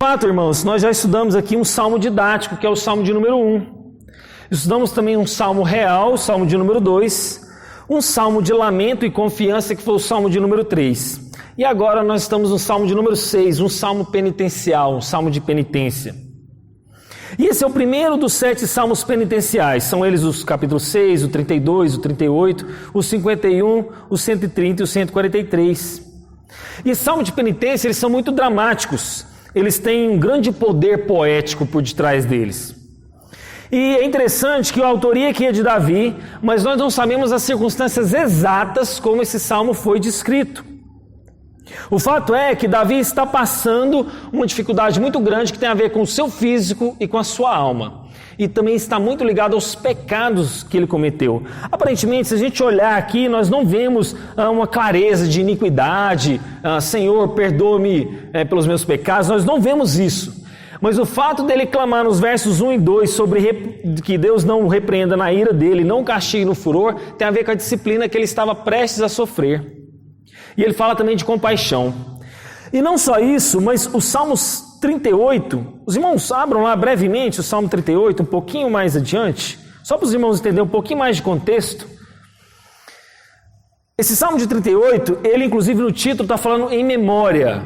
fato, irmãos, nós já estudamos aqui um salmo didático, que é o salmo de número 1. Estudamos também um salmo real, o salmo de número 2. Um salmo de lamento e confiança, que foi o salmo de número 3. E agora nós estamos no salmo de número 6, um salmo penitencial, um salmo de penitência. E esse é o primeiro dos 7 salmos penitenciais. São eles os capítulos 6, o 32, o 38, o 51, o 130 e o 143. E esse salmo de penitência, eles são muito dramáticos. Eles têm um grande poder poético por detrás deles. E é interessante que a autoria aqui é de Davi, mas nós não sabemos as circunstâncias exatas como esse salmo foi descrito. O fato é que Davi está passando uma dificuldade muito grande que tem a ver com o seu físico e com a sua alma. E também está muito ligado aos pecados que ele cometeu. Aparentemente, se a gente olhar aqui, nós não vemos uma clareza de iniquidade, Senhor, perdoa-me pelos meus pecados, nós não vemos isso. Mas o fato dele clamar nos versos 1 e 2 sobre que Deus não o repreenda na ira dele, não o castigue no furor, tem a ver com a disciplina que ele estava prestes a sofrer. E ele fala também de compaixão. E não só isso, mas os Salmos 38, os irmãos abram lá brevemente o Salmo 38, um pouquinho mais adiante, só para os irmãos entenderem um pouquinho mais de contexto. Esse Salmo de 38, ele inclusive no título está falando em memória.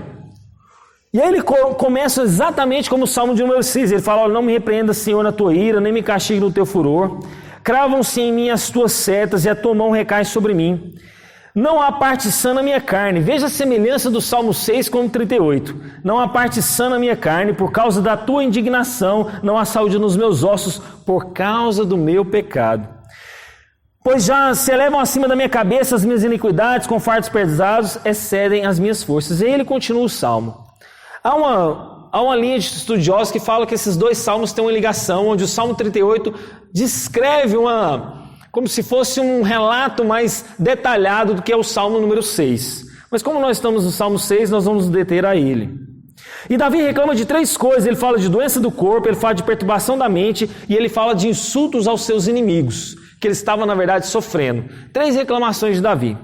E aí ele começa exatamente como o Salmo de número 6, ele fala: não me repreenda, Senhor, na tua ira, nem me castigue no teu furor. Cravam-se em mim as tuas setas e a tua mão recai sobre mim. Não há parte sã na minha carne. Veja a semelhança do Salmo 6 com o 38. Não há parte sã na minha carne, por causa da tua indignação, não há saúde nos meus ossos, por causa do meu pecado. Pois já se elevam acima da minha cabeça as minhas iniquidades, com fardos pesados excedem as minhas forças. E aí ele continua o Salmo. Há uma linha de estudiosos que fala que esses dois salmos têm uma ligação, onde o Salmo 38 descreve como se fosse um relato mais detalhado do que é o Salmo número 6. Mas como nós estamos no Salmo 6, nós vamos nos deter a ele. E Davi reclama de 3 coisas. Ele fala de doença do corpo, ele fala de perturbação da mente e ele fala de insultos aos seus inimigos, que ele estava, na verdade, sofrendo. 3 reclamações de Davi.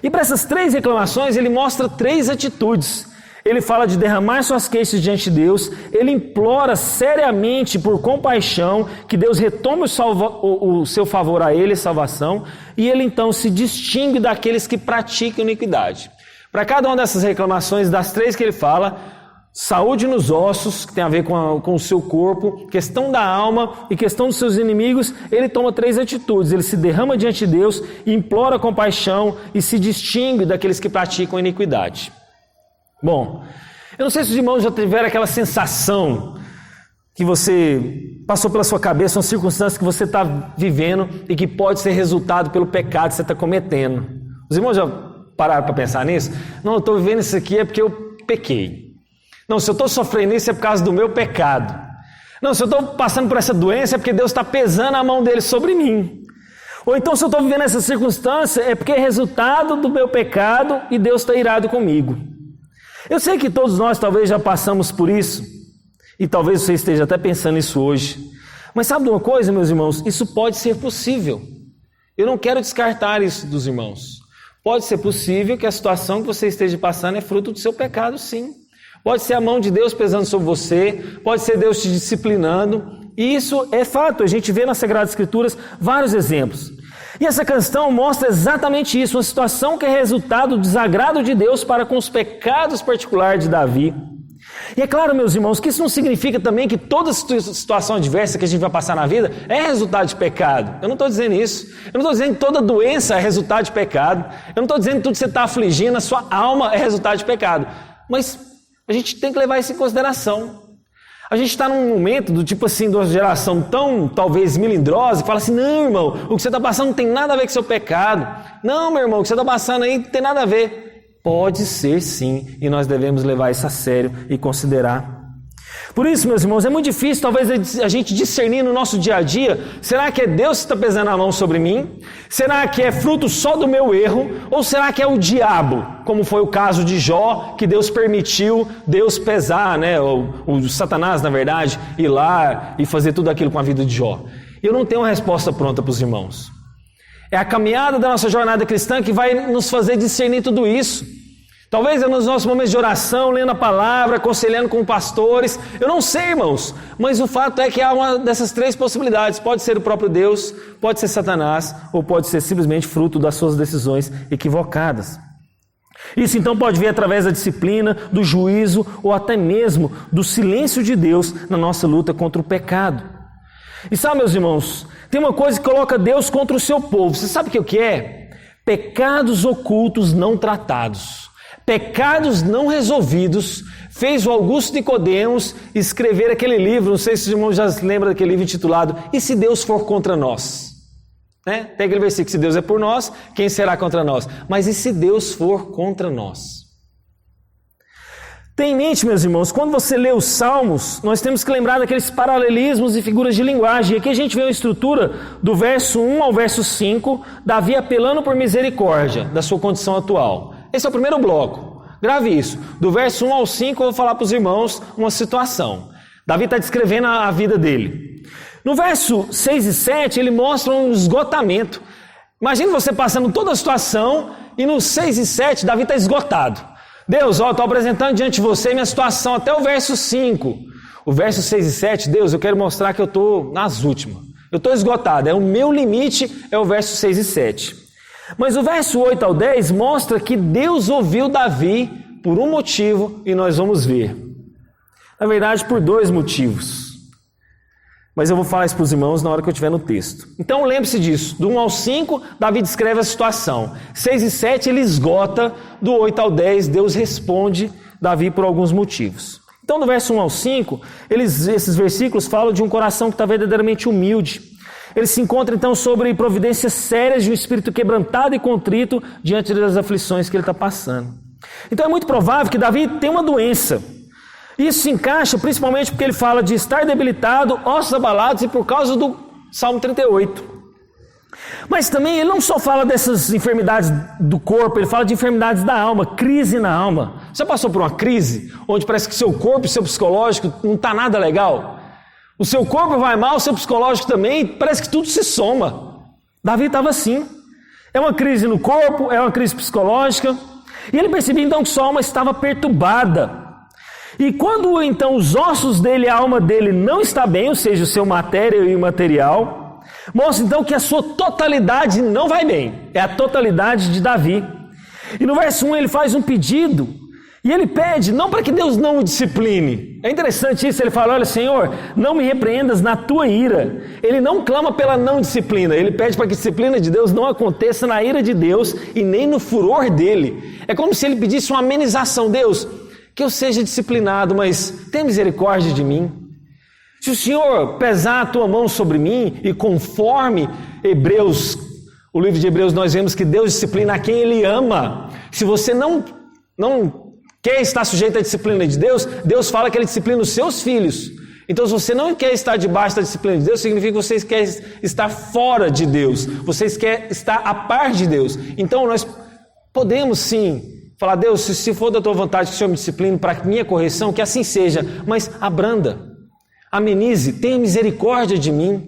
E para essas 3 reclamações, ele mostra 3 atitudes. Ele fala de derramar suas queixas diante de Deus, ele implora seriamente por compaixão que Deus retome o seu favor a ele, salvação, e ele então se distingue daqueles que praticam iniquidade. Para cada uma dessas reclamações, das 3 que ele fala, saúde nos ossos, que tem a ver com o seu corpo, questão da alma e questão dos seus inimigos, ele toma 3 atitudes. Ele se derrama diante de Deus, implora compaixão e se distingue daqueles que praticam iniquidade. Bom, eu não sei se os irmãos já tiveram aquela sensação que você passou pela sua cabeça, uma circunstância que você está vivendo e que pode ser resultado pelo pecado que você está cometendo. Os irmãos já pararam para pensar nisso? Não, eu estou vivendo isso aqui é porque eu pequei. Não, se eu estou sofrendo isso é por causa do meu pecado. Não, se eu estou passando por essa doença é porque Deus está pesando a mão dele sobre mim. Ou então se eu estou vivendo essa circunstância é porque é resultado do meu pecado e Deus está irado comigo. Eu sei que todos nós talvez já passamos por isso, e talvez você esteja até pensando nisso hoje. Mas sabe de uma coisa, meus irmãos? Isso pode ser possível. Eu não quero descartar isso dos irmãos. Pode ser possível que a situação que você esteja passando é fruto do seu pecado, sim. Pode ser a mão de Deus pesando sobre você, pode ser Deus te disciplinando. E isso é fato, a gente vê nas Sagradas Escrituras vários exemplos. E essa canção mostra exatamente isso, uma situação que é resultado do desagrado de Deus para com os pecados particulares de Davi. E é claro, meus irmãos, que isso não significa também que toda situação adversa que a gente vai passar na vida é resultado de pecado. Eu não estou dizendo isso. Eu não estou dizendo que toda doença é resultado de pecado. Eu não estou dizendo que tudo que você está afligindo, a sua alma é resultado de pecado. Mas a gente tem que levar isso em consideração. A gente está num momento do tipo assim, de uma geração tão, talvez, melindrosa, que fala assim: não, irmão, o que você está passando não tem nada a ver com o seu pecado. Não, meu irmão, o que você está passando aí não tem nada a ver. Pode ser sim, e nós devemos levar isso a sério e considerar. Por isso, meus irmãos, é muito difícil talvez a gente discernir no nosso dia a dia: será que é Deus que está pesando a mão sobre mim? Será que é fruto só do meu erro? Ou será que é o diabo, como foi o caso de Jó, que Deus permitiu Deus pesar, né? O Satanás, na verdade, ir lá e fazer tudo aquilo com a vida de Jó? Eu não tenho uma resposta pronta para os irmãos. É a caminhada da nossa jornada cristã que vai nos fazer discernir tudo isso. Talvez é nos nossos momentos de oração, lendo a palavra, aconselhando com pastores. Eu não sei, irmãos, mas o fato é que há uma dessas três possibilidades. Pode ser o próprio Deus, pode ser Satanás, ou pode ser simplesmente fruto das suas decisões equivocadas. Isso então pode vir através da disciplina, do juízo, ou até mesmo do silêncio de Deus na nossa luta contra o pecado. E sabe, meus irmãos, tem uma coisa que coloca Deus contra o seu povo. Você sabe o que é? Pecados ocultos não tratados. Pecados não resolvidos, fez o Augusto Nicodemos escrever aquele livro, não sei se os irmãos já se lembram daquele livro intitulado E se Deus for contra nós? Tem aquele versículo, se Deus é por nós, quem será contra nós? Mas e se Deus for contra nós? Tenha em mente, meus irmãos, quando você lê os Salmos, nós temos que lembrar daqueles paralelismos e figuras de linguagem. Aqui a gente vê a estrutura do verso 1 ao verso 5, Davi apelando por misericórdia da sua condição atual. Esse é o primeiro bloco. Grave isso. Do verso 1 ao 5 eu vou falar para os irmãos uma situação. Davi está descrevendo a vida dele. No verso 6 e 7 ele mostra um esgotamento. Imagina você passando toda a situação e no 6 e 7 Davi está esgotado. Deus, estou apresentando diante de você minha situação até o verso 5. O verso 6 e 7, Deus, eu quero mostrar que eu estou nas últimas. Eu estou esgotado. O meu limite é o verso 6 e 7. Mas o verso 8 ao 10 mostra que Deus ouviu Davi por um motivo e nós vamos ver. Na verdade, por dois motivos. Mas eu vou falar isso para os irmãos na hora que eu estiver no texto. Então lembre-se disso. Do 1 ao 5, Davi descreve a situação. 6 e 7 ele esgota. Do 8 ao 10, Deus responde Davi por alguns motivos. Então do verso 1 ao 5, esses versículos falam de um coração que está verdadeiramente humilde. Ele se encontra então sobre providências sérias de um espírito quebrantado e contrito diante das aflições que ele está passando. Então é muito provável que Davi tenha uma doença. Isso se encaixa principalmente porque ele fala de estar debilitado, ossos abalados e por causa do Salmo 38. Mas também ele não só fala dessas enfermidades do corpo, ele fala de enfermidades da alma, crise na alma. Você passou por uma crise onde parece que seu corpo e seu psicológico não está nada legal? O seu corpo vai mal, o seu psicológico também, parece que tudo se soma. Davi estava assim. É uma crise no corpo, é uma crise psicológica. E ele percebia então que sua alma estava perturbada. E quando então os ossos dele, a alma dele não está bem, ou seja, o seu matéria e imaterial, mostra então que a sua totalidade não vai bem. É a totalidade de Davi. E no verso 1 ele faz um pedido. E ele pede, não para que Deus não o discipline. É interessante isso, ele fala, olha Senhor, não me repreendas na tua ira. Ele não clama pela não disciplina, ele pede para que a disciplina de Deus não aconteça na ira de Deus e nem no furor dele. É como se ele pedisse uma amenização, Deus, que eu seja disciplinado, mas tenha misericórdia de mim. Se o Senhor pesar a tua mão sobre mim e conforme Hebreus, o livro de Hebreus nós vemos que Deus disciplina a quem Ele ama. Se você não quer estar sujeito à disciplina de Deus, Deus fala que Ele disciplina os seus filhos. Então, se você não quer estar debaixo da disciplina de Deus, significa que vocês querem estar fora de Deus. Vocês querem estar a par de Deus. Então, nós podemos sim falar, Deus, se for da tua vontade que o Senhor me discipline para minha correção, que assim seja. Mas abranda, amenize, tenha misericórdia de mim.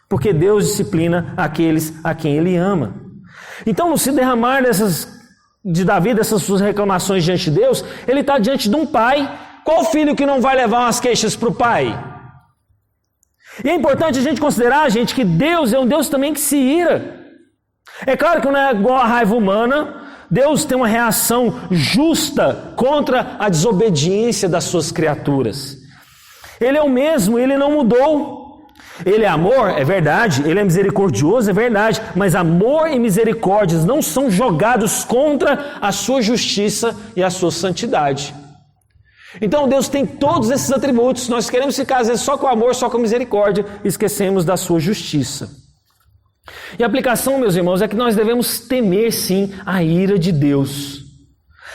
Porque Deus disciplina aqueles a quem Ele ama. Então, no se derramar de Davi, dessas suas reclamações diante de Deus, ele está diante de um pai. Qual filho que não vai levar umas queixas para o pai? E é importante a gente considerar, gente, que Deus é um Deus também que se ira. É claro que não é igual a raiva humana. Deus tem uma reação justa contra a desobediência das suas criaturas. Ele é o mesmo, Ele não mudou. Ele é amor, é verdade. Ele é misericordioso, é verdade. Mas amor e misericórdias não são jogados contra a sua justiça e a sua santidade. Então Deus tem todos esses atributos. Nós queremos ficar às vezes só com amor, só com misericórdia, e esquecemos da sua justiça. E a aplicação, meus irmãos, é que nós devemos temer sim a ira de Deus.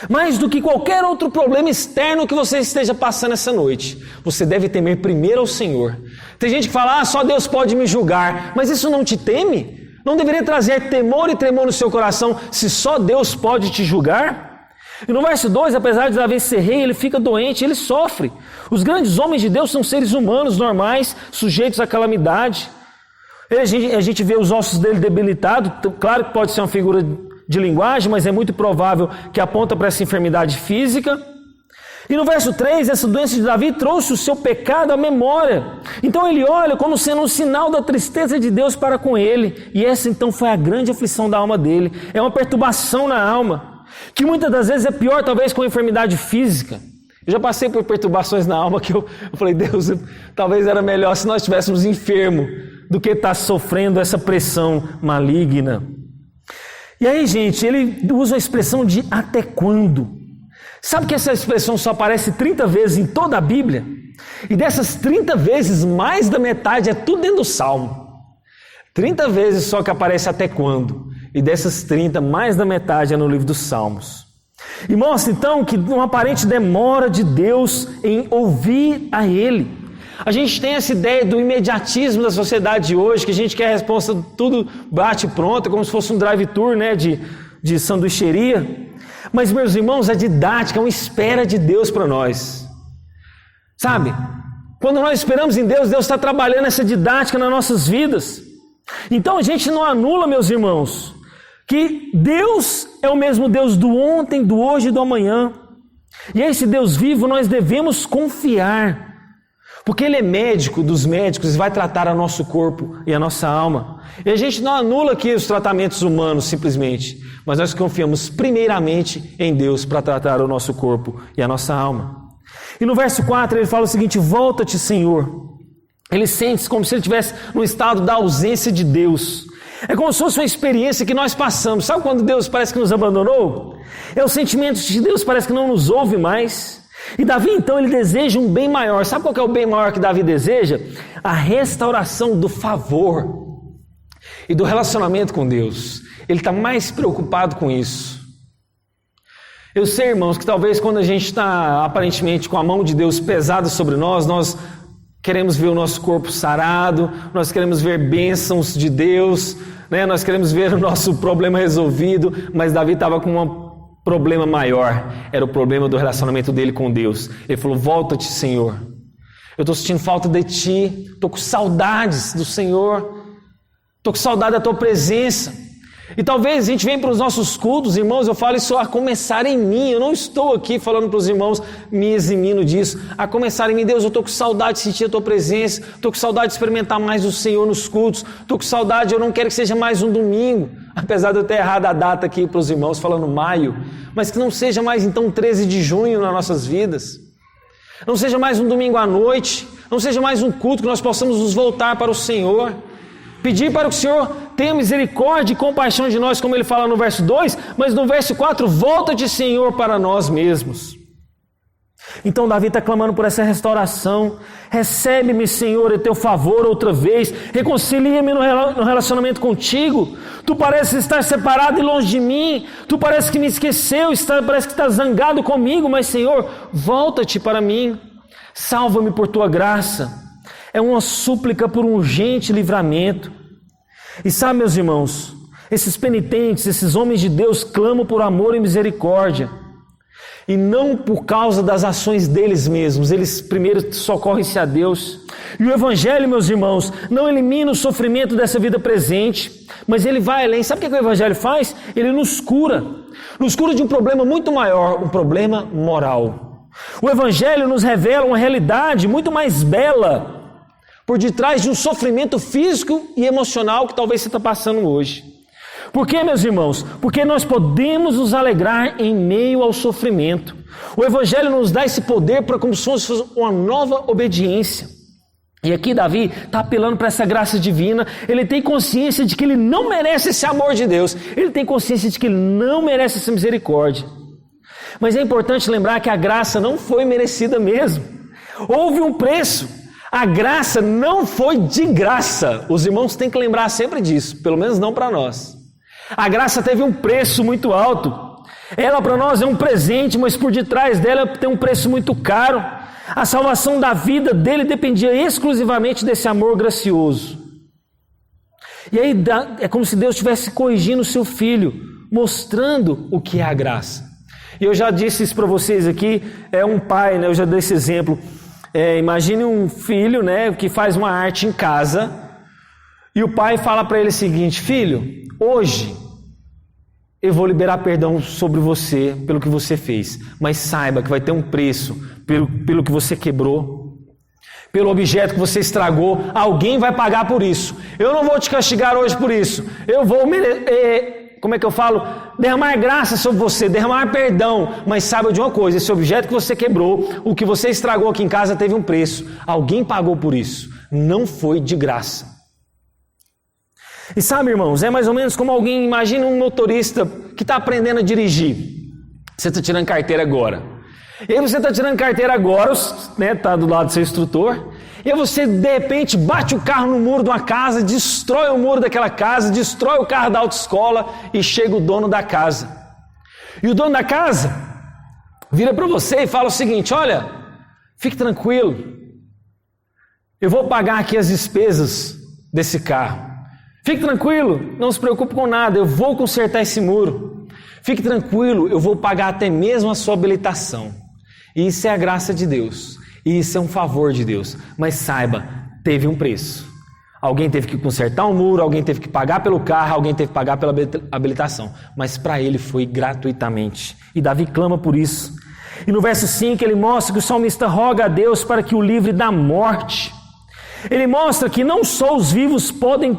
Mais do que qualquer outro problema externo que você esteja passando essa noite, você deve temer primeiro ao Senhor. Tem gente que fala, só Deus pode me julgar, mas isso não te teme? Não deveria trazer temor e tremor no seu coração se só Deus pode te julgar? E no verso 2, apesar de Davi ser rei, ele fica doente, ele sofre. Os grandes homens de Deus são seres humanos normais, sujeitos à calamidade. A gente vê os ossos dele debilitados, claro que pode ser uma figura de linguagem, mas é muito provável que aponta para essa enfermidade física. E no verso 3, essa doença de Davi trouxe o seu pecado à memória. Então ele olha como sendo um sinal da tristeza de Deus para com ele. E essa então foi a grande aflição da alma dele. É uma perturbação na alma, que muitas das vezes é pior talvez com a enfermidade física. Eu já passei por perturbações na alma que eu falei, Deus, talvez era melhor se nós estivéssemos enfermos do que estar sofrendo essa pressão maligna. E aí, gente, ele usa a expressão de até quando? Sabe que essa expressão só aparece 30 vezes em toda a Bíblia? E dessas 30 vezes, mais da metade é tudo dentro do Salmo. 30 vezes só que aparece até quando? E dessas 30, mais da metade é no livro dos Salmos. E mostra então que uma aparente demora de Deus em ouvir a Ele. A gente tem essa ideia do imediatismo da sociedade de hoje, que a gente quer a resposta, tudo bate pronto, como se fosse um drive-thru, né, de sanduicheria. Mas, meus irmãos, a didática é uma espera de Deus para nós. Sabe? Quando nós esperamos em Deus, Deus está trabalhando essa didática nas nossas vidas. Então a gente não anula, meus irmãos, que Deus é o mesmo Deus do ontem, do hoje e do amanhã. E a esse Deus vivo nós devemos confiar. Porque Ele é médico dos médicos e vai tratar o nosso corpo e a nossa alma. E a gente não anula aqui os tratamentos humanos simplesmente, mas nós confiamos primeiramente em Deus para tratar o nosso corpo e a nossa alma. E no verso 4 ele fala o seguinte: volta-te, Senhor. Ele sente-se como se ele estivesse no estado da ausência de Deus. É como se fosse uma experiência que nós passamos. Sabe quando Deus parece que nos abandonou? É o sentimento de Deus parece que não nos ouve mais. E Davi então ele deseja um bem maior. Sabe qual que é o bem maior que Davi deseja? A restauração do favor e do relacionamento com Deus. Ele está mais preocupado com isso. Eu sei, irmãos, que talvez quando a gente está aparentemente com a mão de Deus pesada sobre nós queremos ver o nosso corpo sarado, nós queremos ver bênçãos de Deus, né? Nós queremos ver o nosso problema resolvido, mas Davi estava com um problema maior, era o problema do relacionamento dele com Deus. Ele falou: volta-te, Senhor, eu estou sentindo falta de Ti, estou com saudades do Senhor, estou com saudade da Tua presença. E talvez a gente venha para os nossos cultos, irmãos, eu falo isso a começar em mim, eu não estou aqui falando para os irmãos me eximindo disso, a começar em mim. Deus, eu estou com saudade de sentir a Tua presença, estou com saudade de experimentar mais o Senhor nos cultos, estou com saudade, eu não quero que seja mais um domingo, apesar de eu ter errado a data aqui para os irmãos, falando maio, mas que não seja mais então 13 de junho nas nossas vidas, não seja mais um domingo à noite, não seja mais um culto, que nós possamos nos voltar para o Senhor, pedir para que o Senhor tenha misericórdia e compaixão de nós, como Ele fala no verso 2, mas no verso 4, volta-te, Senhor, para nós mesmos. Então Davi está clamando por essa restauração. Recebe-me, Senhor, em Teu favor outra vez, reconcilia-me no relacionamento contigo. Tu pareces estar separado e longe de mim, tu parece que me esqueceu, parece que está zangado comigo, mas Senhor, volta-te para mim, salva-me por Tua graça. É uma súplica por um urgente livramento. E sabe, meus irmãos, esses penitentes, esses homens de Deus clamam por amor e misericórdia, e não por causa das ações deles mesmos. Eles primeiro socorrem-se a Deus. E o Evangelho, meus irmãos, não elimina o sofrimento dessa vida presente, mas ele vai além. Sabe o que o Evangelho faz? Ele nos cura de um problema muito maior, um problema moral. O Evangelho nos revela uma realidade muito mais bela por detrás de um sofrimento físico e emocional que talvez você está passando hoje. Por quê, meus irmãos? Porque nós podemos nos alegrar em meio ao sofrimento. O Evangelho nos dá esse poder para como se fosse uma nova obediência. E aqui Davi está apelando para essa graça divina. Ele tem consciência de que ele não merece esse amor de Deus. Ele tem consciência de que ele não merece essa misericórdia. Mas é importante lembrar que a graça não foi merecida mesmo. Houve um preço. A graça não foi de graça. Os irmãos têm que lembrar sempre disso, pelo menos não para nós. A graça teve um preço muito alto. Ela para nós é um presente, mas por detrás dela tem um preço muito caro. A salvação da vida dele dependia exclusivamente desse amor gracioso. E aí é como se Deus estivesse corrigindo o seu filho, mostrando o que é a graça. E eu já disse isso para vocês aqui, é um pai, né? Eu já dei esse exemplo. Imagine um filho, né, que faz uma arte em casa, e o pai fala para ele o seguinte: filho, hoje eu vou liberar perdão sobre você pelo que você fez, mas saiba que vai ter um preço pelo que você quebrou, pelo objeto que você estragou. Alguém vai pagar por isso. Eu não vou te castigar hoje por isso. Eu vou derramar graça sobre você, derramar perdão. Mas saiba de uma coisa: esse objeto que você quebrou, o que você estragou aqui em casa, teve um preço. Alguém pagou por isso. Não foi de graça. E sabe, irmãos, é mais ou menos como alguém, imagina um motorista que está aprendendo a dirigir. Você está tirando carteira agora. E aí você está tirando carteira agora, né, está do lado do seu instrutor, e aí você de repente bate o carro no muro de uma casa, destrói o muro daquela casa, destrói o carro da autoescola, e chega o dono da casa. E o dono da casa vira para você e fala o seguinte: olha, fique tranquilo, eu vou pagar aqui as despesas desse carro. Fique tranquilo, não se preocupe com nada, eu vou consertar esse muro. Fique tranquilo, eu vou pagar até mesmo a sua habilitação. E isso é a graça de Deus, e isso é um favor de Deus. Mas saiba, teve um preço. Alguém teve que consertar um muro, alguém teve que pagar pelo carro, alguém teve que pagar pela habilitação. Mas para ele foi gratuitamente. E Davi clama por isso. E no verso 5 ele mostra que o salmista roga a Deus para que o livre da morte. Ele mostra que não só os vivos podem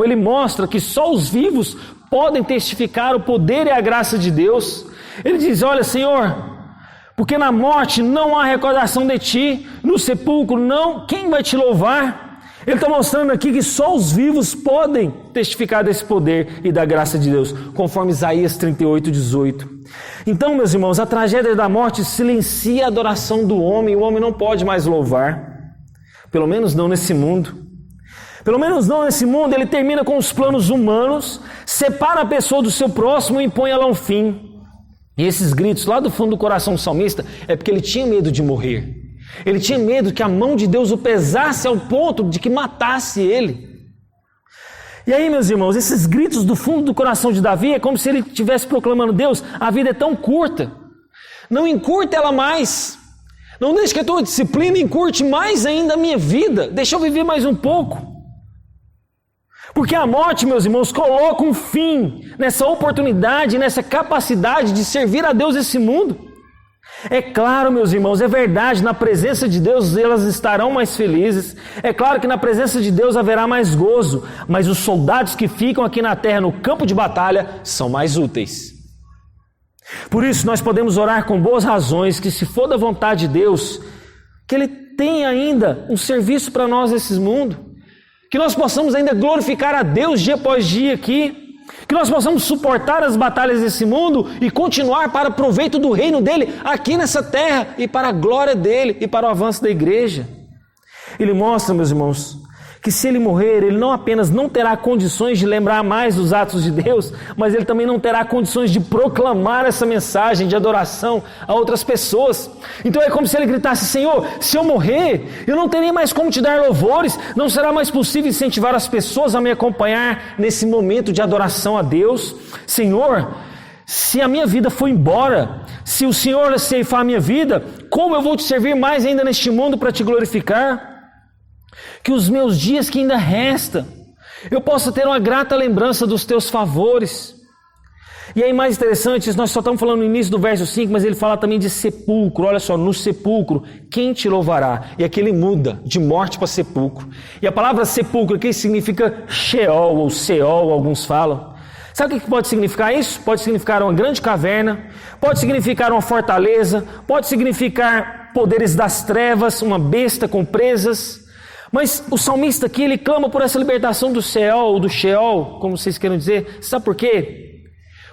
ele mostra que só os vivos podem testificar o poder e a graça de Deus. Ele diz: olha, Senhor, porque na morte não há recordação de ti, no sepulcro não, quem vai te louvar? Ele está mostrando aqui que só os vivos podem testificar desse poder e da graça de Deus, conforme Isaías 38:18. Então, meus irmãos, a tragédia da morte silencia a adoração do homem. O homem não pode mais louvar, pelo menos não nesse mundo. Pelo menos não nesse mundo. Ele termina com os planos humanos, separa a pessoa do seu próximo e impõe ela um fim. E esses gritos lá do fundo do coração do salmista é porque ele tinha medo de morrer. Ele tinha medo que a mão de Deus o pesasse ao ponto de que matasse ele. E aí, meus irmãos, esses gritos do fundo do coração de Davi é como se ele estivesse proclamando: Deus, a vida é tão curta, não encurta ela mais. Não deixe que a tua disciplina encurte mais ainda a minha vida. Deixa eu viver mais um pouco. Porque a morte, meus irmãos, coloca um fim nessa oportunidade, nessa capacidade de servir a Deus nesse mundo. É claro, meus irmãos, é verdade, na presença de Deus elas estarão mais felizes. É claro que na presença de Deus haverá mais gozo. Mas os soldados que ficam aqui na terra, no campo de batalha, são mais úteis. Por isso nós podemos orar com boas razões que, se for da vontade de Deus, que Ele tenha ainda um serviço para nós nesse mundo. Que nós possamos ainda glorificar a Deus dia após dia aqui. Que nós possamos suportar as batalhas desse mundo e continuar para proveito do reino dEle aqui nessa terra e para a glória dEle e para o avanço da igreja. Ele mostra, meus irmãos, que se ele morrer, ele não apenas não terá condições de lembrar mais dos atos de Deus, mas ele também não terá condições de proclamar essa mensagem de adoração a outras pessoas. Então é como se ele gritasse: Senhor, se eu morrer, eu não terei mais como te dar louvores, não será mais possível incentivar as pessoas a me acompanhar nesse momento de adoração a Deus. Senhor, se a minha vida for embora, se o Senhor ceifar a minha vida, como eu vou te servir mais ainda neste mundo para te glorificar? Que os meus dias que ainda restam, eu possa ter uma grata lembrança dos teus favores. E aí, mais interessante, nós só estamos falando no início do verso 5, mas ele fala também de sepulcro. Olha só, no sepulcro, quem te louvará? E aqui ele muda de morte para sepulcro. E a palavra sepulcro aqui significa Sheol ou Seol, alguns falam. Sabe o que pode significar isso? Pode significar uma grande caverna, pode significar uma fortaleza, pode significar poderes das trevas, uma besta com presas. Mas o salmista aqui, ele clama por essa libertação do Seol, ou do Sheol, como vocês queiram dizer. Sabe por quê?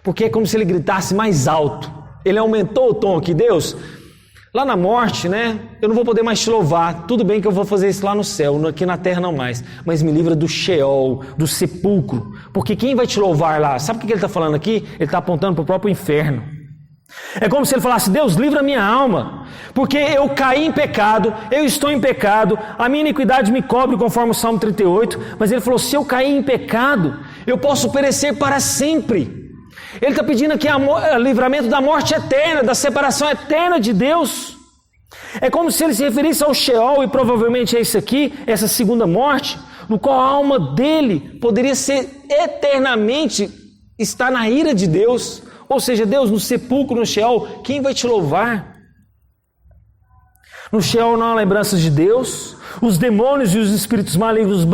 Porque é como se ele gritasse mais alto. Ele aumentou o tom aqui: Deus, lá na morte, né, eu não vou poder mais te louvar. Tudo bem que eu vou fazer isso lá no céu, aqui na terra não mais. Mas me livra do Sheol, do sepulcro. Porque quem vai te louvar lá? Sabe o que ele está falando aqui? Ele está apontando para o próprio inferno. É como se ele falasse: Deus, livra a minha alma, porque eu caí em pecado, eu estou em pecado, a minha iniquidade me cobre, conforme o Salmo 38, mas ele falou: se eu cair em pecado, eu posso perecer para sempre. Ele está pedindo aqui livramento da morte eterna, da separação eterna de Deus. É como se ele se referisse ao Sheol, e provavelmente é isso aqui, essa segunda morte, no qual a alma dele poderia ser eternamente está na ira de Deus, ou seja, Deus no sepulcro, no Sheol, quem vai te louvar? No Sheol não há lembranças de Deus, os demônios e os espíritos malignos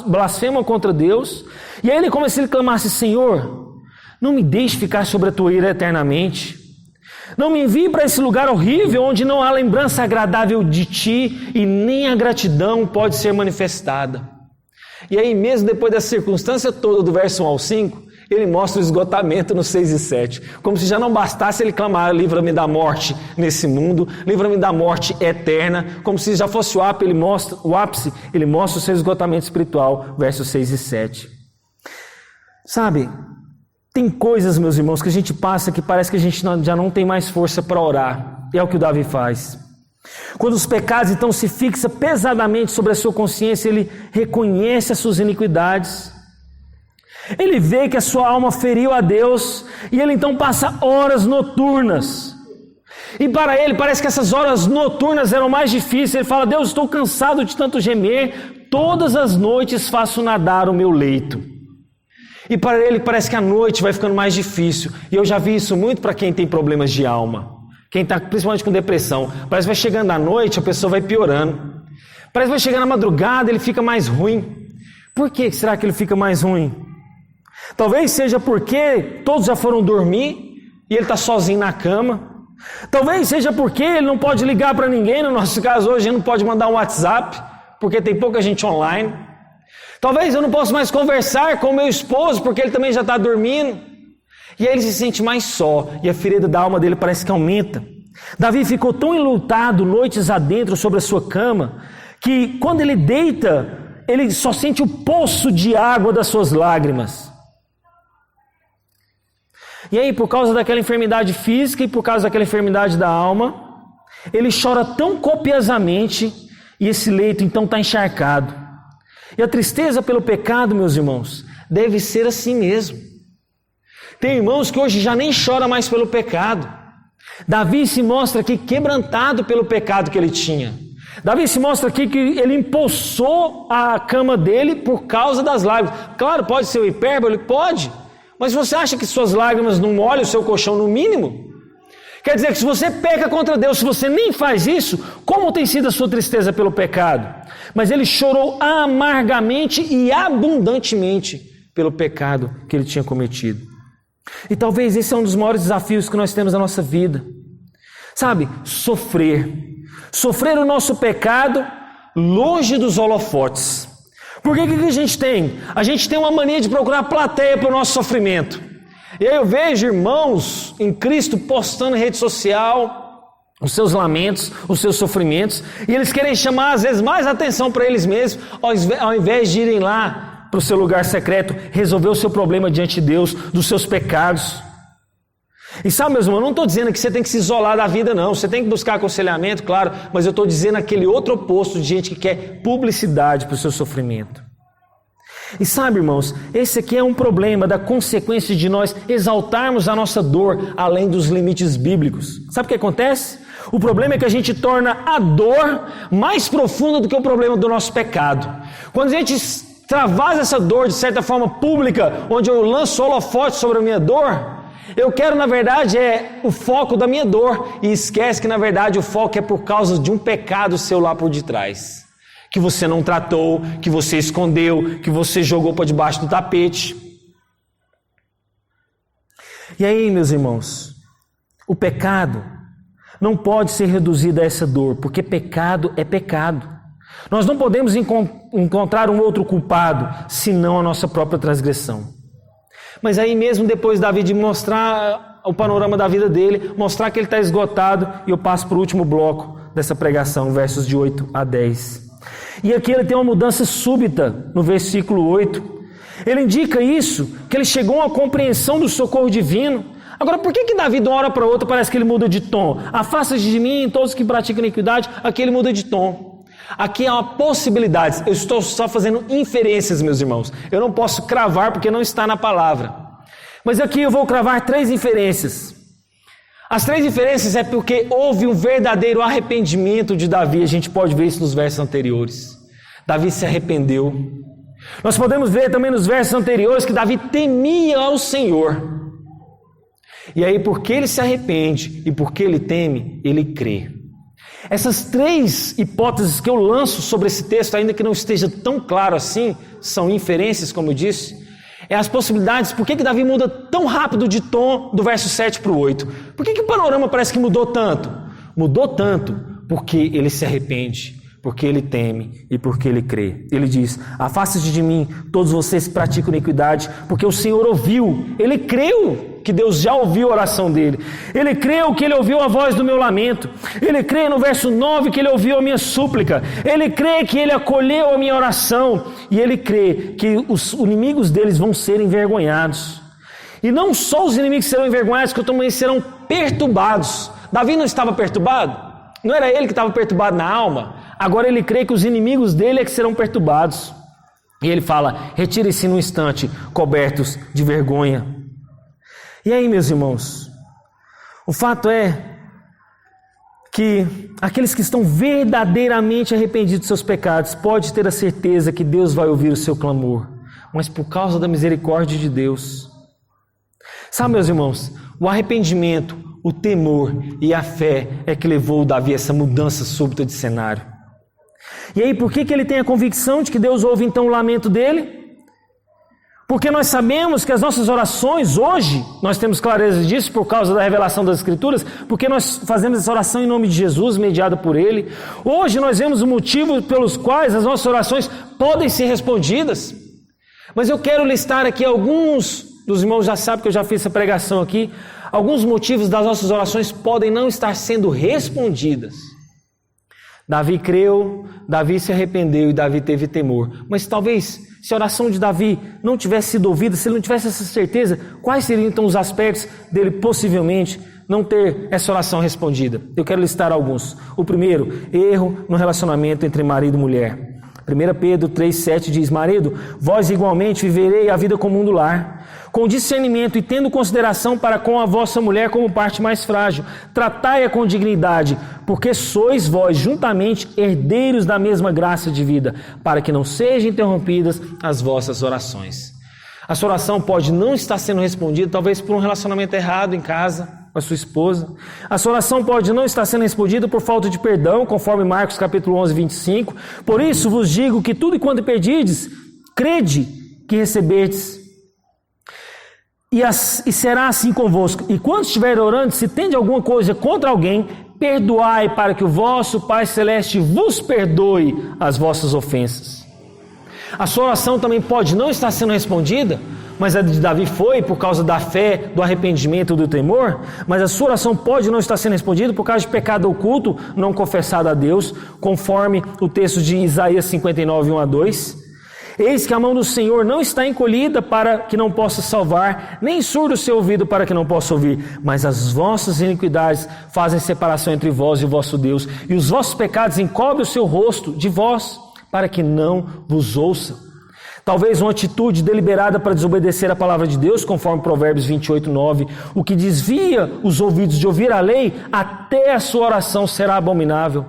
blasfemam contra Deus, e aí ele como se ele clamasse: Senhor, não me deixe ficar sobre a tua ira eternamente, não me envie para esse lugar horrível onde não há lembrança agradável de ti e nem a gratidão pode ser manifestada. E aí mesmo depois dessa circunstância toda do verso 1 ao 5, ele mostra o esgotamento no 6 e 7, como se já não bastasse ele clamar: livra-me da morte nesse mundo, livra-me da morte eterna, como se já fosse o ápice, ele mostra o seu esgotamento espiritual, versos 6 e 7. Sabe, tem coisas, meus irmãos, que a gente passa que parece que a gente já não tem mais força para orar, e é o que o Davi faz. Quando os pecados então se fixam pesadamente sobre a sua consciência, ele reconhece as suas iniquidades, ele vê que a sua alma feriu a Deus, e ele então passa horas noturnas, e para ele parece que essas horas noturnas eram mais difíceis. Ele fala: Deus, estou cansado de tanto gemer, todas as noites faço nadar o meu leito. E para ele parece que a noite vai ficando mais difícil, e eu já vi isso muito para quem tem problemas de alma, quem está principalmente com depressão. Parece que vai chegando à noite, a pessoa vai piorando, parece que vai chegando à madrugada, ele fica mais ruim. Por que será que ele fica mais ruim? Talvez seja porque todos já foram dormir e ele está sozinho na cama. Talvez seja porque ele não pode ligar para ninguém. No nosso caso hoje, ele não pode mandar um WhatsApp, porque tem pouca gente online. Talvez eu não possa mais conversar com meu esposo, porque ele também já está dormindo. E aí ele se sente mais só, e a ferida da alma dele parece que aumenta. Davi ficou tão enlutado noites adentro sobre a sua cama, que quando ele deita, ele só sente o poço de água das suas lágrimas. E aí, por causa daquela enfermidade física e por causa daquela enfermidade da alma, ele chora tão copiosamente, e esse leito então está encharcado. E a tristeza pelo pecado, meus irmãos, deve ser assim mesmo. Tem irmãos que hoje já nem choram mais pelo pecado. Davi se mostra aqui quebrantado pelo pecado que ele tinha. Davi se mostra aqui que ele empoçou a cama dele por causa das lágrimas. Claro, pode ser o hipérbole, pode. Mas você acha que suas lágrimas não molham o seu colchão no mínimo? Quer dizer que se você peca contra Deus, se você nem faz isso, como tem sido a sua tristeza pelo pecado? Mas ele chorou amargamente e abundantemente pelo pecado que ele tinha cometido. E talvez esse é um dos maiores desafios que nós temos na nossa vida. Sabe, sofrer o nosso pecado longe dos holofotes. Porque o que a gente tem? A gente tem uma mania de procurar plateia para o nosso sofrimento. E aí eu vejo irmãos em Cristo postando em rede social os seus lamentos, os seus sofrimentos, e eles querem chamar às vezes mais atenção para eles mesmos, ao invés de irem lá para o seu lugar secreto, resolver o seu problema diante de Deus, dos seus pecados. E sabe, meus irmãos, eu não estou dizendo que você tem que se isolar da vida, não. Você tem que buscar aconselhamento, claro, mas eu estou dizendo aquele outro oposto de gente que quer publicidade para o seu sofrimento. E sabe, irmãos, esse aqui é um problema da consequência de nós exaltarmos a nossa dor além dos limites bíblicos. Sabe o que acontece? O problema é que a gente torna a dor mais profunda do que o problema do nosso pecado. Quando a gente extravasa essa dor de certa forma pública, onde eu lanço holofote sobre a minha dor, eu quero, na verdade, o foco da minha dor, e esquece que, na verdade, o foco é por causa de um pecado seu lá por detrás, que você não tratou, que você escondeu, que você jogou para debaixo do tapete. E aí, meus irmãos, o pecado não pode ser reduzido a essa dor, porque pecado é pecado. Nós não podemos encontrar um outro culpado, senão a nossa própria transgressão. Mas aí mesmo depois Davi de mostrar o panorama da vida dele, mostrar que ele está esgotado, e eu passo para o último bloco dessa pregação, versos de 8 a 10. E aqui ele tem uma mudança súbita no versículo 8. Ele indica isso, que ele chegou a uma compreensão do socorro divino. Agora, por que Davi de uma hora para outra parece que ele muda de tom? Afasta-se de mim todos que praticam iniquidade. Aqui ele muda de tom. Aqui há uma possibilidade. Eu estou só fazendo inferências, meus irmãos. Eu não posso cravar porque não está na palavra. Mas aqui eu vou cravar 3 inferências. As 3 inferências é porque houve um verdadeiro arrependimento de Davi. A gente pode ver isso nos versos anteriores. Davi se arrependeu. Nós podemos ver também nos versos anteriores que Davi temia ao Senhor. E aí, porque ele se arrepende e porque ele teme, ele crê. Essas três hipóteses que eu lanço sobre esse texto, ainda que não esteja tão claro assim, são inferências, como eu disse, é as possibilidades. Por que Davi muda tão rápido de tom do verso 7 para o 8? Por que o panorama parece que mudou tanto? Mudou tanto porque ele se arrepende, porque ele teme e porque ele crê. Ele diz: afaste-se de mim, todos vocês que praticam iniquidade, porque o Senhor ouviu. Ele creu que Deus já ouviu a oração dele. Ele creu que ele ouviu a voz do meu lamento. Ele crê no verso 9 que ele ouviu a minha súplica. Ele crê que ele acolheu a minha oração. E ele crê que os inimigos deles vão ser envergonhados. E não só os inimigos serão envergonhados, que também serão perturbados. Davi não estava perturbado? Não era ele que estava perturbado na alma? Agora ele crê que os inimigos dele é que serão perturbados. E ele fala: retire-se num instante, cobertos de vergonha. E aí, meus irmãos, o fato é que aqueles que estão verdadeiramente arrependidos dos seus pecados, pode ter a certeza que Deus vai ouvir o seu clamor, mas por causa da misericórdia de Deus. Sabe, meus irmãos, o arrependimento, o temor e a fé é que levou Davi a essa mudança súbita de cenário. E aí, por que ele tem a convicção de que Deus ouve então o lamento dele? Porque nós sabemos que as nossas orações hoje, nós temos clareza disso por causa da revelação das Escrituras, porque nós fazemos essa oração em nome de Jesus, mediada por Ele. Hoje nós vemos o motivo pelos quais as nossas orações podem ser respondidas. Mas eu quero listar aqui alguns, dos irmãos já sabem que eu já fiz essa pregação aqui, alguns motivos das nossas orações podem não estar sendo respondidas. Davi creu, Davi se arrependeu e Davi teve temor. Mas talvez, se a oração de Davi não tivesse sido ouvida, se ele não tivesse essa certeza, quais seriam então os aspectos dele possivelmente não ter essa oração respondida? Eu quero listar alguns. O primeiro, erro no relacionamento entre marido e mulher. 1 Pedro 3,7 diz: marido, vós igualmente viverei a vida comum do lar, com discernimento e tendo consideração para com a vossa mulher como parte mais frágil. Tratai-a com dignidade, porque sois vós juntamente herdeiros da mesma graça de vida, para que não sejam interrompidas as vossas orações. A sua oração pode não estar sendo respondida, talvez por um relacionamento errado em casa, com a sua esposa. A sua oração pode não estar sendo respondida por falta de perdão, conforme Marcos capítulo 11, 25. Por isso vos digo que tudo e quanto pedides, crede que receberdes, e será assim convosco. E quando estiver orando, se tende alguma coisa contra alguém, perdoai, para que o vosso Pai Celeste vos perdoe as vossas ofensas. A sua oração também pode não estar sendo respondida, mas a de Davi foi por causa da fé, do arrependimento, do temor. Mas a sua oração pode não estar sendo respondida por causa de pecado oculto, não confessado a Deus, conforme o texto de Isaías 59, 1-2. Eis que a mão do Senhor não está encolhida para que não possa salvar, nem surdo o seu ouvido para que não possa ouvir. Mas as vossas iniquidades fazem separação entre vós e o vosso Deus, e os vossos pecados encobrem o seu rosto de vós, para que não vos ouça. Talvez uma atitude deliberada para desobedecer a palavra de Deus, conforme Provérbios 28, 9, o que desvia os ouvidos de ouvir a lei, até a sua oração será abominável.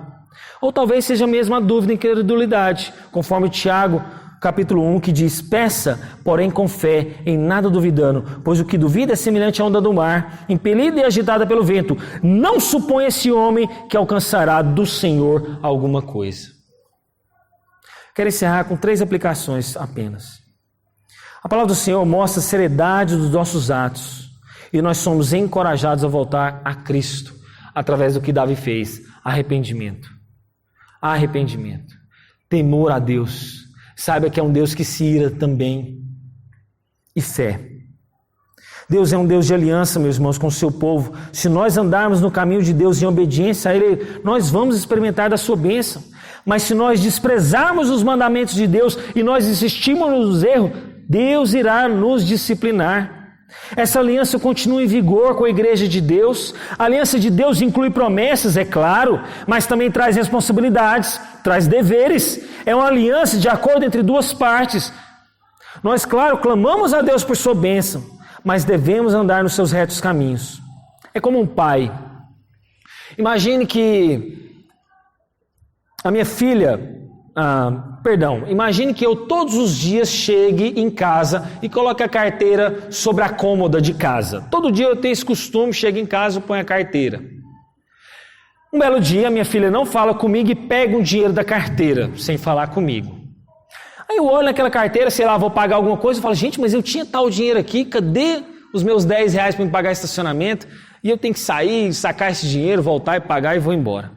Ou talvez seja mesmo a dúvida e incredulidade, conforme Tiago, capítulo 1, que diz: peça, porém com fé, em nada duvidando, pois o que duvida é semelhante à onda do mar, impelida e agitada pelo vento. Não supõe esse homem que alcançará do Senhor alguma coisa. Quero encerrar com 3 aplicações apenas. A palavra do Senhor mostra a seriedade dos nossos atos, e nós somos encorajados a voltar a Cristo, através do que Davi fez: arrependimento. Arrependimento. Temor a Deus. Saiba que é um Deus que se ira também. E fé. Deus é um Deus de aliança, meus irmãos, com o seu povo. Se nós andarmos no caminho de Deus em obediência a Ele, nós vamos experimentar da sua bênção. Mas se nós desprezarmos os mandamentos de Deus e nós insistimos nos erros, Deus irá nos disciplinar. Essa aliança continua em vigor com a igreja de Deus. A aliança de Deus inclui promessas, é claro, mas também traz responsabilidades, traz deveres. É uma aliança de acordo entre duas partes. Nós, claro, clamamos a Deus por sua bênção, mas devemos andar nos seus retos caminhos. É como um pai. Imagine que a minha filha Imagine que eu todos os dias chegue em casa e coloque a carteira sobre a cômoda de casa. Todo dia eu tenho esse costume, chego em casa e ponho a carteira. Um belo dia, minha filha não fala comigo e pega um dinheiro da carteira, sem falar comigo. Aí eu olho naquela carteira, sei lá, vou pagar alguma coisa e falo, gente, mas eu tinha tal dinheiro aqui, cadê os meus R$10 para me pagar estacionamento? E eu tenho que sair, sacar esse dinheiro, voltar e pagar e vou embora.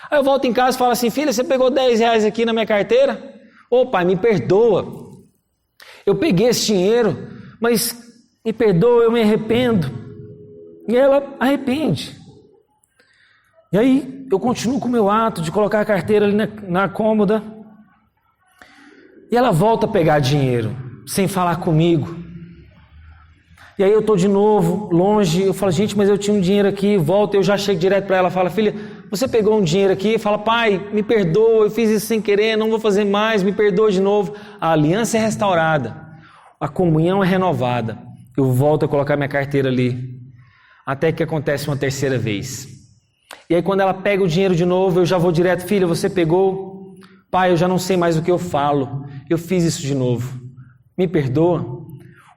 Aí eu volto em casa e falo assim, filha, você pegou R$10 aqui na minha carteira? Ô pai, me perdoa. Eu peguei esse dinheiro, mas me perdoa, eu me arrependo. E ela arrepende. E aí eu continuo com o meu ato de colocar a carteira ali na cômoda. E ela volta a pegar dinheiro, sem falar comigo. E aí eu estou de novo, longe, eu falo, gente, mas eu tinha um dinheiro aqui, volto, eu já chego direto para ela, falo, filha, você pegou um dinheiro aqui? Fala, pai, me perdoa, eu fiz isso sem querer, não vou fazer mais, me perdoa de novo. A aliança é restaurada, a comunhão é renovada. Eu volto a colocar minha carteira ali, até que acontece uma terceira vez. E aí quando ela pega o dinheiro de novo, eu já vou direto, filha, você pegou? Pai, eu já não sei mais o que eu falo, eu fiz isso de novo, me perdoa?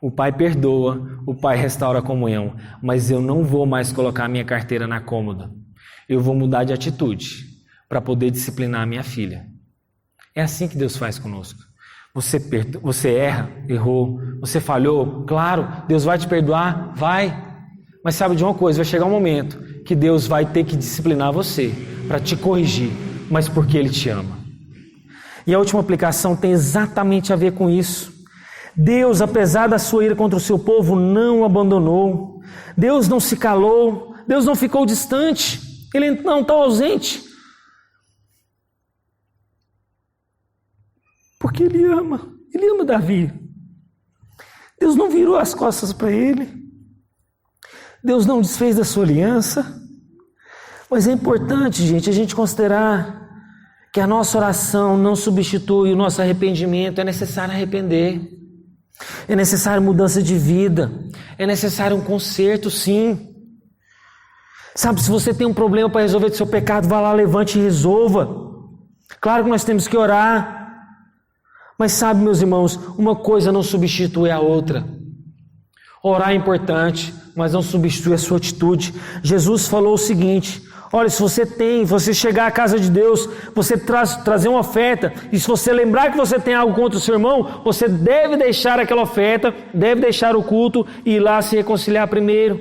O pai perdoa, o pai restaura a comunhão, mas eu não vou mais colocar a minha carteira na cômoda, eu vou mudar de atitude para poder disciplinar a minha filha. É assim que Deus faz conosco. Você erra, errou, você falhou, claro, Deus vai te perdoar, vai, mas sabe de uma coisa, vai chegar um momento que Deus vai ter que disciplinar você para te corrigir, mas porque Ele te ama. E a última aplicação tem exatamente a ver com isso. Deus, apesar da sua ira contra o seu povo, não o abandonou. Deus não se calou. Deus não ficou distante. Ele não está ausente. Porque Ele ama. Ele ama Davi. Deus não virou as costas para ele. Deus não desfez da sua aliança. Mas é importante, gente, a gente considerar que a nossa oração não substitui o nosso arrependimento. É necessário arrepender. É necessário mudança de vida. É necessário um conserto, sim. Sabe, se você tem um problema para resolver do seu pecado, vá lá, levante e resolva. Claro que nós temos que orar. Mas sabe, meus irmãos, uma coisa não substitui a outra. Orar é importante, mas não substitui a sua atitude. Jesus falou o seguinte: olha, se você chegar à casa de Deus, você trazer uma oferta, e se você lembrar que você tem algo contra o seu irmão, você deve deixar aquela oferta, deve deixar o culto e ir lá se reconciliar primeiro.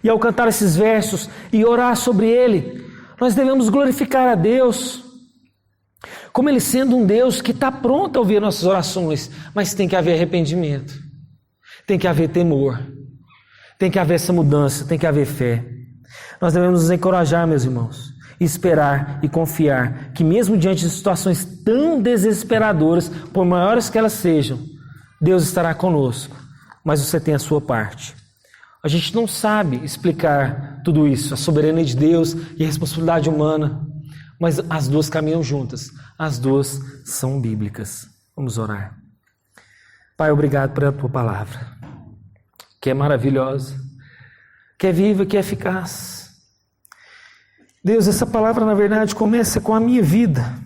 E ao cantar esses versos e orar sobre ele, nós devemos glorificar a Deus, como Ele sendo um Deus que está pronto a ouvir nossas orações, mas tem que haver arrependimento, tem que haver temor, tem que haver essa mudança, tem que haver fé. Nós devemos nos encorajar, meus irmãos, e esperar e confiar que mesmo diante de situações tão desesperadoras, por maiores que elas sejam, Deus estará conosco, mas você tem a sua parte. A gente não sabe explicar tudo isso, a soberania de Deus e a responsabilidade humana, mas as duas caminham juntas, as duas são bíblicas. Vamos orar. Pai, obrigado pela Tua palavra, que é maravilhosa, que é viva, que é eficaz. Deus, essa palavra na verdade começa com a minha vida.